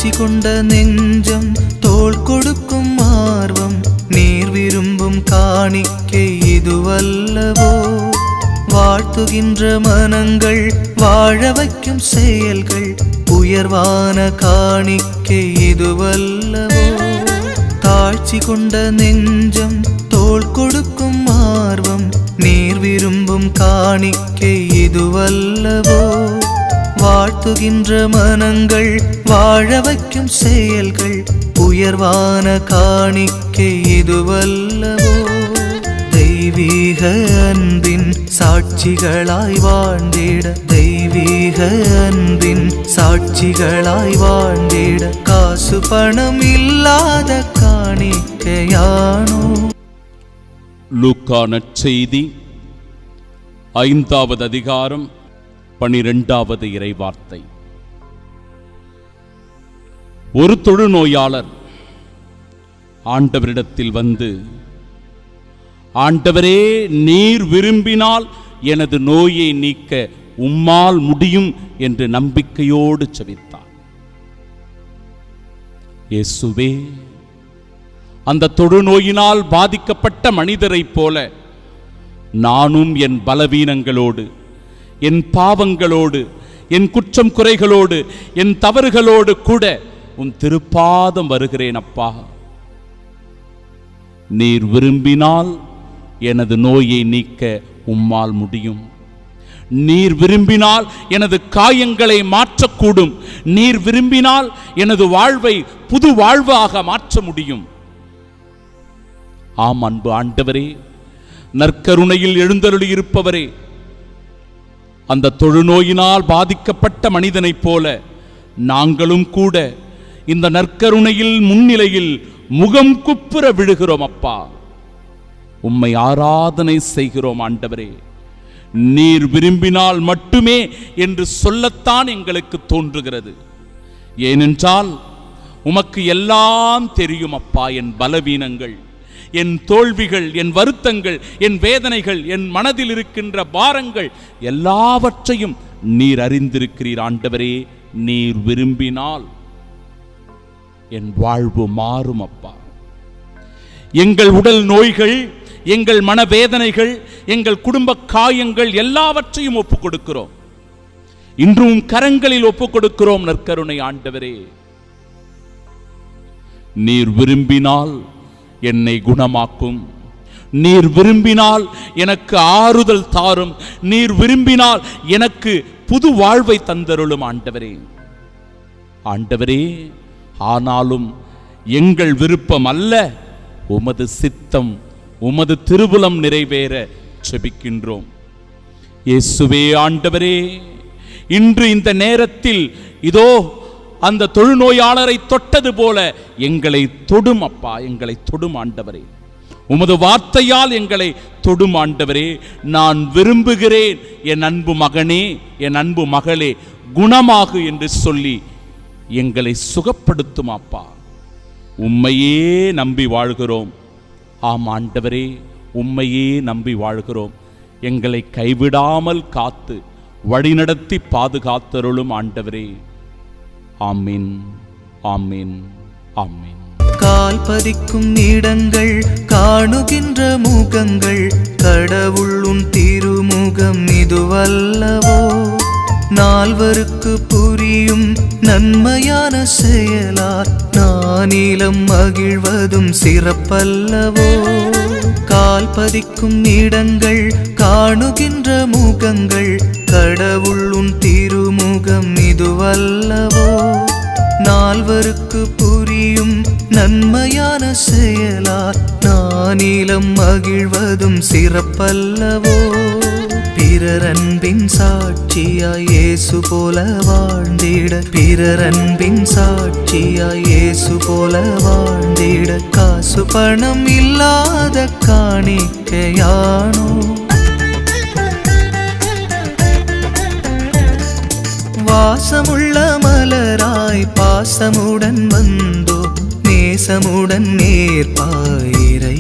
தாழ்ச்சி கொண்ட நெஞ்சம், தோள் கொடுக்கும் ஆர்வம், நீர் விரும்பும் காணிக்கை இதுவல்லவோ. வாழ்த்துகின்ற மனங்கள், வாழ வைக்கும் செயல்கள், உயர்வான காணிக்கை இதுவல்லவோ. தாழ்ச்சி கொண்ட நெஞ்சம், தோள் கொடுக்கும் ஆர்வம், நீர் விரும்பும் காணிக்கை இதுவல்லவோ. வாழ்த்துகின்ற மனங்கள், வாழ வைக்கும் செயல்கள், உயர்வான காணிக்கை இதுவல்லவோ. தெய்வீக அன்பின் சாட்சிகளாய் வாழ்ந்திட, தெய்வீக அன்பின் சாட்சிகளாய் வாழ்ந்திட, காசு பணம் இல்லாத காணிக்கையானோ. லூக்கா நற்செய்தி 5வது அதிகாரம் 12வது இறைவார்த்தை. ஒரு தொழுநோயாளர் ஆண்டவரிடத்தில் வந்து, ஆண்டவரே, நீர் விரும்பினால் எனது நோயை நீக்க உம்மால் முடியும் என்று நம்பிக்கையோடு செபித்தார். இயேசுவே, அந்த தொழுநோயினால் பாதிக்கப்பட்ட மனிதரைப் போல நானும் என் பலவீனங்களோடு, என் பாவங்களோடு, என் குற்றம் குறைகளோடு, என் தவறுகளோடு கூட உன் திருப்பாதம் வருகிறேன் அப்பா. நீர் விரும்பினால் எனது நோயை நீக்க உம்மால் முடியும். நீர் விரும்பினால் எனது காயங்களை மாற்றக்கூடும். நீர் விரும்பினால் எனது வாழ்வை புது வாழ்வாக மாற்ற முடியும். ஆம் அன்பு ஆண்டவரே, நற்கருணையில் எழுந்தருளி இருப்பவரே, அந்த தொழுநோயினால் பாதிக்கப்பட்ட மனிதனைப் போல நாங்களும் கூட இந்த நற்கருணையில் முன்னிலையில் முகம் குப்புற விழுகிறோம் அப்பா. உம்மை ஆராதனை செய்கிறோம் ஆண்டவரே. நீர் விரும்பினால் மட்டுமே என்று சொல்லத்தான் எங்களுக்கு தோன்றுகிறது. ஏனென்றால் உமக்கு எல்லாம் தெரியும் அப்பா. என் பலவீனங்கள், என் தோல்விகள், என் வருத்தங்கள், என் வேதனைகள், என் மனதில் இருக்கின்ற பாரங்கள் எல்லாவற்றையும் நீர் அறிந்திருக்கிறீர் ஆண்டவரே. நீர் விரும்பினால் என் வாழ்வு மாறும் அப்பா. எங்கள் உடல் நோய்கள், எங்கள் மனவேதனைகள், எங்கள் குடும்ப காயங்கள் எல்லாவற்றையும் ஒப்புக் கொடுக்கிறோம். இன்றும் கரங்களில் ஒப்புக் கொடுக்கிறோம் நற்கருணை ஆண்டவரே. நீர் விரும்பினால் என்னை குணமாக்கும். நீர் விரும்பினால் எனக்கு ஆறுதல் தாரும். நீர் விரும்பினால் எனக்கு புது வாழ்வை தந்தருளும் ஆண்டவரே. ஆண்டவரே, ஆனாலும் எங்கள் விருப்பம் அல்ல, உமது சித்தம், உமது திருவுளம் நிறைவேற செபிக்கின்றோம். இயேசுவே ஆண்டவரே, இன்று இந்த நேரத்தில் இதோ அந்த தொழுநோயாளரை தொட்டது போல எங்களை தொடும் அப்பா. எங்களை தொடும் ஆண்டவரே. உமது வார்த்தையால் எங்களை தொடும் ஆண்டவரே. நான் விரும்புகிறேன் என் அன்பு மகனே, என் அன்பு மகளே, குணமாகு என்று சொல்லி எங்களை சுகப்படுத்தும் அப்பா. உம்மையே நம்பி வாழ்கிறோம். ஆம் ஆண்டவரே, உம்மையே நம்பி வாழ்கிறோம். எங்களை கைவிடாமல் காத்து வழிநடத்தி பாதுகாத்தருளும் ஆண்டவரே. ஆமீன், ஆமீன், ஆமீன். கால் பதிக்கும் இடங்கள், காணுகின்ற முகங்கள், கடவுள் உன் திருமுகம் இதுவல்லவோ. நால்வருக்கு புரியும் நன்மையான செயலார் நானிலம் மகிழ்வதும் சிறப்பல்லவோ. கால் பதிக்கும் இடங்கள், காணுகின்ற முகங்கள், கடவுள் உன் திருமுகம் இதுவல்லவோ. நால்வருக்கு புரியும் நன்மையான செயலார் நானிலம் மகிழ்வதும் சிறப்பல்லவோ. பிறர் அன்பின் சாட்சியாய் இயேசு போல வாழ்ந்திட, பிறர் அன்பின் சாட்சியாய் இயேசு போல வாழ்ந்திட, காசு பணம் இல்லாத காணிக்கையானோ. வாசமுள்ள மலராய் பாசமுடன் வந்தோ, நேசமுடன் நேர்பாயிரை